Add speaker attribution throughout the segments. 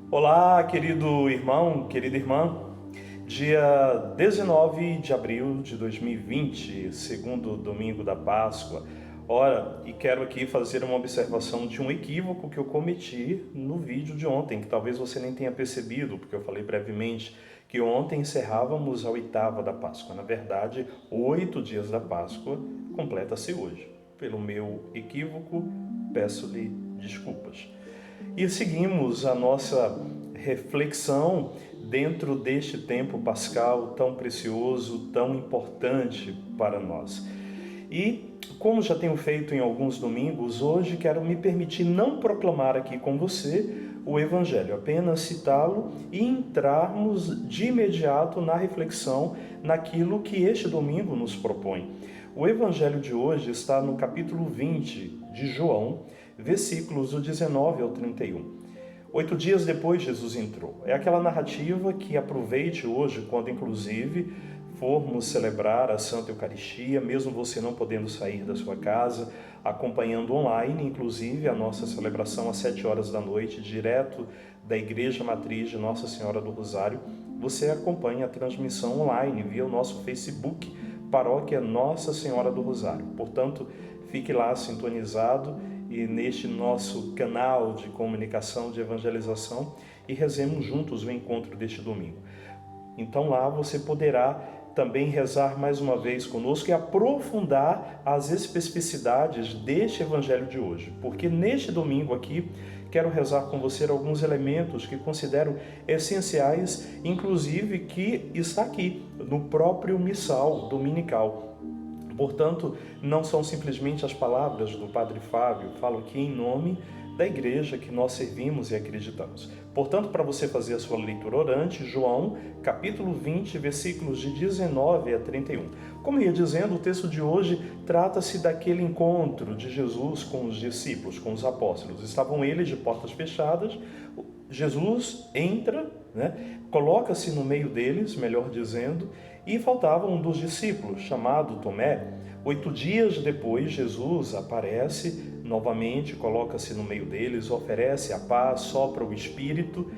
Speaker 1: Olá, querido irmão, querida irmã. Dia 19 de abril de 2020, segundo domingo da Páscoa. Ora, e quero aqui fazer uma observação de um equívoco que eu cometi no vídeo de ontem, que talvez você nem tenha percebido, porque eu falei brevemente que ontem encerrávamos a oitava da Páscoa. Na verdade, 8 dias da Páscoa completa-se hoje. Pelo meu equívoco, peço-lhe desculpas. E seguimos a nossa reflexão dentro deste tempo pascal tão precioso, tão importante para nós. E, como já tenho feito em alguns domingos, hoje quero me permitir não proclamar aqui com você o Evangelho, apenas citá-lo e entrarmos de imediato na reflexão naquilo que este domingo nos propõe. O Evangelho de hoje está no capítulo 20 de João, versículos do 19 ao 31. 8 dias depois Jesus entrou. É aquela narrativa que aproveite hoje, quando inclusive formos celebrar a Santa Eucaristia, mesmo você não podendo sair da sua casa, acompanhando online, inclusive a nossa celebração às 7 horas da noite, direto da Igreja Matriz de Nossa Senhora do Rosário, você acompanha a transmissão online via o nosso Facebook, Paróquia Nossa Senhora do Rosário. Portanto, fique lá sintonizado e neste nosso canal de comunicação, de evangelização, e rezemos juntos o encontro deste domingo. Então lá você poderá também rezar mais uma vez conosco e aprofundar as especificidades deste evangelho de hoje, porque neste domingo aqui quero rezar com você alguns elementos que considero essenciais, inclusive que está aqui no próprio missal dominical. Portanto, não são simplesmente as palavras do Padre Fábio, falo aqui em nome da igreja que nós servimos e acreditamos. Portanto, para você fazer a sua leitura orante, João, capítulo 20, versículos de 19 a 31. Como ia dizendo, o texto de hoje trata-se daquele encontro de Jesus com os discípulos, com os apóstolos. Estavam eles de portas fechadas, Jesus entra, coloca-se no meio deles, melhor dizendo, e faltava um dos discípulos, chamado Tomé. 8 dias depois, Jesus aparece novamente, coloca-se no meio deles, oferece a paz, sopra o Espírito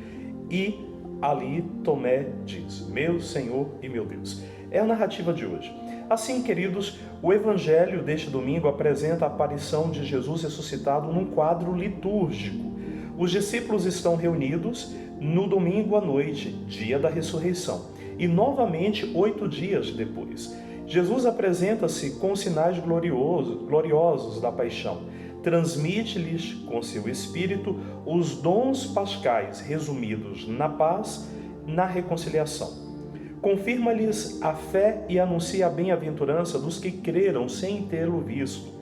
Speaker 1: e ali Tomé diz: meu Senhor e meu Deus. É a narrativa de hoje. Assim, queridos, o Evangelho deste domingo apresenta a aparição de Jesus ressuscitado num quadro litúrgico. Os discípulos estão reunidos no domingo à noite, dia da ressurreição, e novamente 8 dias depois. Jesus apresenta-se com sinais gloriosos da paixão, transmite-lhes com seu Espírito os dons pascais resumidos na paz, na reconciliação. Confirma-lhes a fé e anuncia a bem-aventurança dos que creram sem tê-lo visto.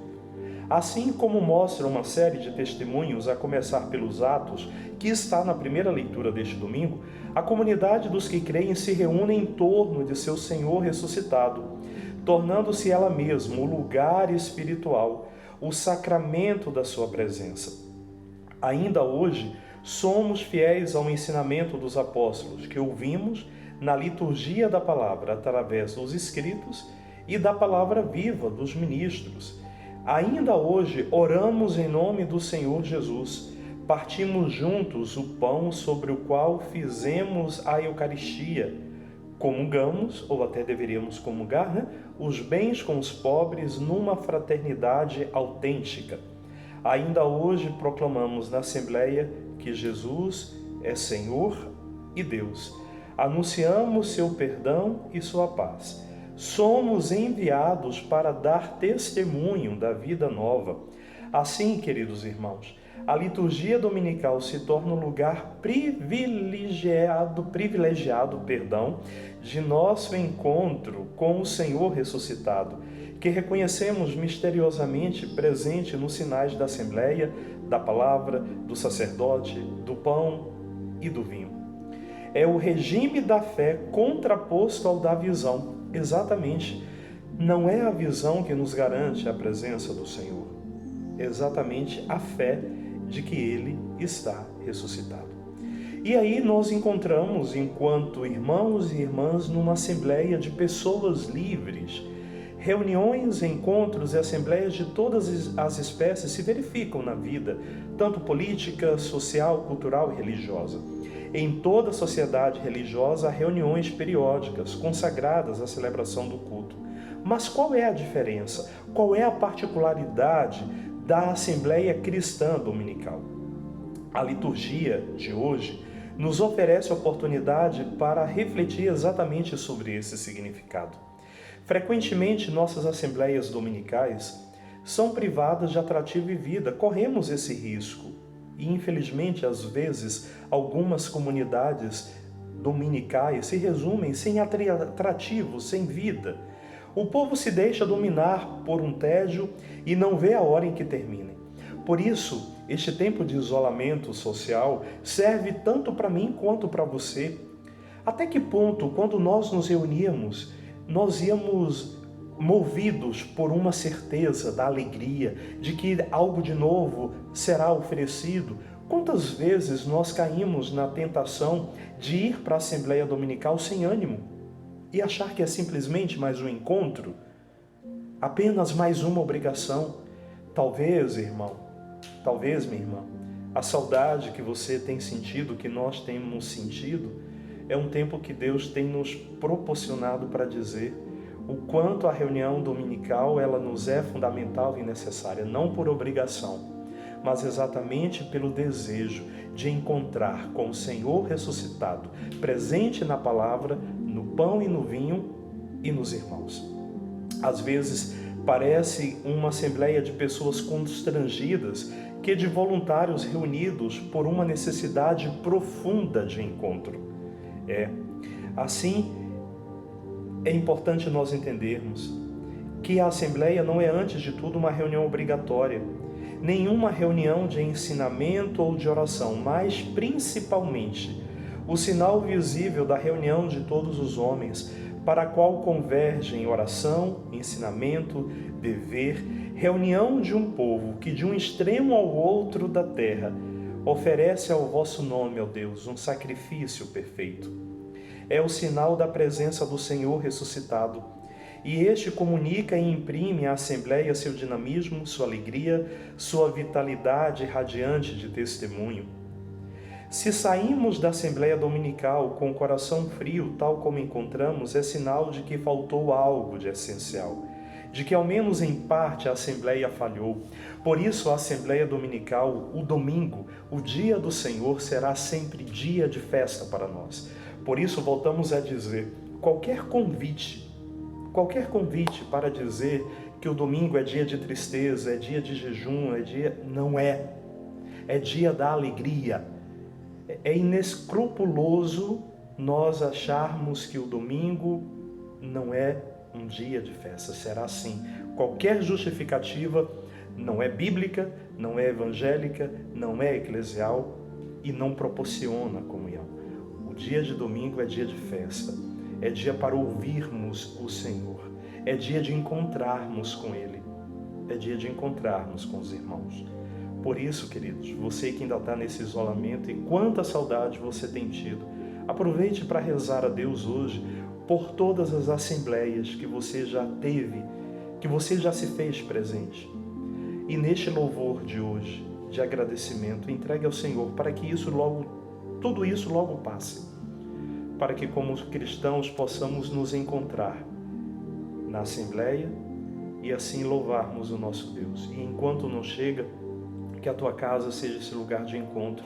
Speaker 1: Assim como mostra uma série de testemunhos, a começar pelos Atos, que está na primeira leitura deste domingo, a comunidade dos que creem se reúne em torno de seu Senhor ressuscitado, tornando-se ela mesma o lugar espiritual, o sacramento da sua presença. Ainda hoje, somos fiéis ao ensinamento dos apóstolos, que ouvimos na liturgia da palavra através dos escritos e da palavra viva dos ministros. Ainda hoje oramos em nome do Senhor Jesus, partimos juntos o pão sobre o qual fizemos a Eucaristia, comungamos, ou até deveríamos comungar, os bens com os pobres numa fraternidade autêntica. Ainda hoje proclamamos na Assembleia que Jesus é Senhor e Deus. Anunciamos seu perdão e sua paz. Somos enviados para dar testemunho da vida nova. Assim, queridos irmãos, a liturgia dominical se torna um lugar privilegiado, de nosso encontro com o Senhor ressuscitado, que reconhecemos misteriosamente presente nos sinais da Assembleia, da palavra, do sacerdote, do pão e do vinho. É o regime da fé contraposto ao da visão. Exatamente, não é a visão que nos garante a presença do Senhor, é exatamente a fé de que Ele está ressuscitado. E aí nós encontramos, enquanto irmãos e irmãs, numa assembleia de pessoas livres, Reuniões, encontros e assembleias de todas as espécies se verificam na vida, tanto política, social, cultural e religiosa. Em toda a sociedade religiosa há reuniões periódicas consagradas à celebração do culto. Mas qual é a diferença? Qual é a particularidade da Assembleia Cristã Dominical? A liturgia de hoje nos oferece a oportunidade para refletir exatamente sobre esse significado. Frequentemente, nossas assembleias dominicais são privadas de atrativo e vida, corremos esse risco. E, infelizmente, às vezes, algumas comunidades dominicais se resumem sem atrativo, sem vida. O povo se deixa dominar por um tédio e não vê a hora em que termine. Por isso, este tempo de isolamento social serve tanto para mim quanto para você. Até que ponto, quando nós nos reuníamos, nós íamos movidos por uma certeza da alegria, de que algo de novo será oferecido? Quantas vezes nós caímos na tentação de ir para a Assembleia Dominical sem ânimo e achar que é simplesmente mais um encontro? Apenas mais uma obrigação? Talvez, irmão, talvez, minha irmã, a saudade que você tem sentido, que nós temos sentido, é um tempo que Deus tem nos proporcionado para dizer o quanto a reunião dominical ela nos é fundamental e necessária, não por obrigação, mas exatamente pelo desejo de encontrar com o Senhor ressuscitado, presente na palavra, no pão e no vinho e nos irmãos. Às vezes parece uma assembleia de pessoas constrangidas que de voluntários reunidos por uma necessidade profunda de encontro. Assim, é importante nós entendermos que a Assembleia não é, antes de tudo, uma reunião obrigatória, nenhuma reunião de ensinamento ou de oração, mas, principalmente, o sinal visível da reunião de todos os homens, para a qual convergem oração, ensinamento, dever, reunião de um povo que, de um extremo ao outro da terra, oferece ao vosso nome, ó Deus, um sacrifício perfeito. É o sinal da presença do Senhor ressuscitado. E este comunica e imprime à Assembleia seu dinamismo, sua alegria, sua vitalidade radiante de testemunho. Se saímos da Assembleia Dominical com o coração frio, tal como encontramos, é sinal de que faltou algo de essencial, de que ao menos em parte a Assembleia falhou. Por isso a Assembleia Dominical, o domingo, o dia do Senhor, será sempre dia de festa para nós. Por isso voltamos a dizer, qualquer convite para dizer que o domingo é dia de tristeza, é dia de jejum, não é. É dia da alegria. É inescrupuloso nós acharmos que o domingo não é um dia de festa. Será assim. Qualquer justificativa não é bíblica, não é evangélica, não é eclesial e não proporciona a comunhão. O dia de domingo é dia de festa. É dia para ouvirmos o Senhor. É dia de encontrarmos com Ele. É dia de encontrarmos com os irmãos. Por isso, queridos, você que ainda está nesse isolamento e quanta saudade você tem tido, aproveite para rezar a Deus hoje por todas as assembleias que você já teve, que você já se fez presente. E neste louvor de hoje, de agradecimento, entregue ao Senhor para que tudo isso logo passe. Para que como cristãos possamos nos encontrar na Assembleia e assim louvarmos o nosso Deus. E enquanto não chega, que a tua casa seja esse lugar de encontro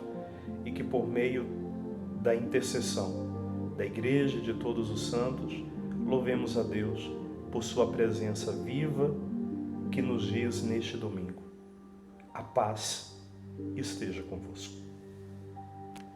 Speaker 1: e que por meio da intercessão da Igreja e de todos os santos, louvemos a Deus por sua presença viva que nos diz neste domingo. A paz esteja convosco.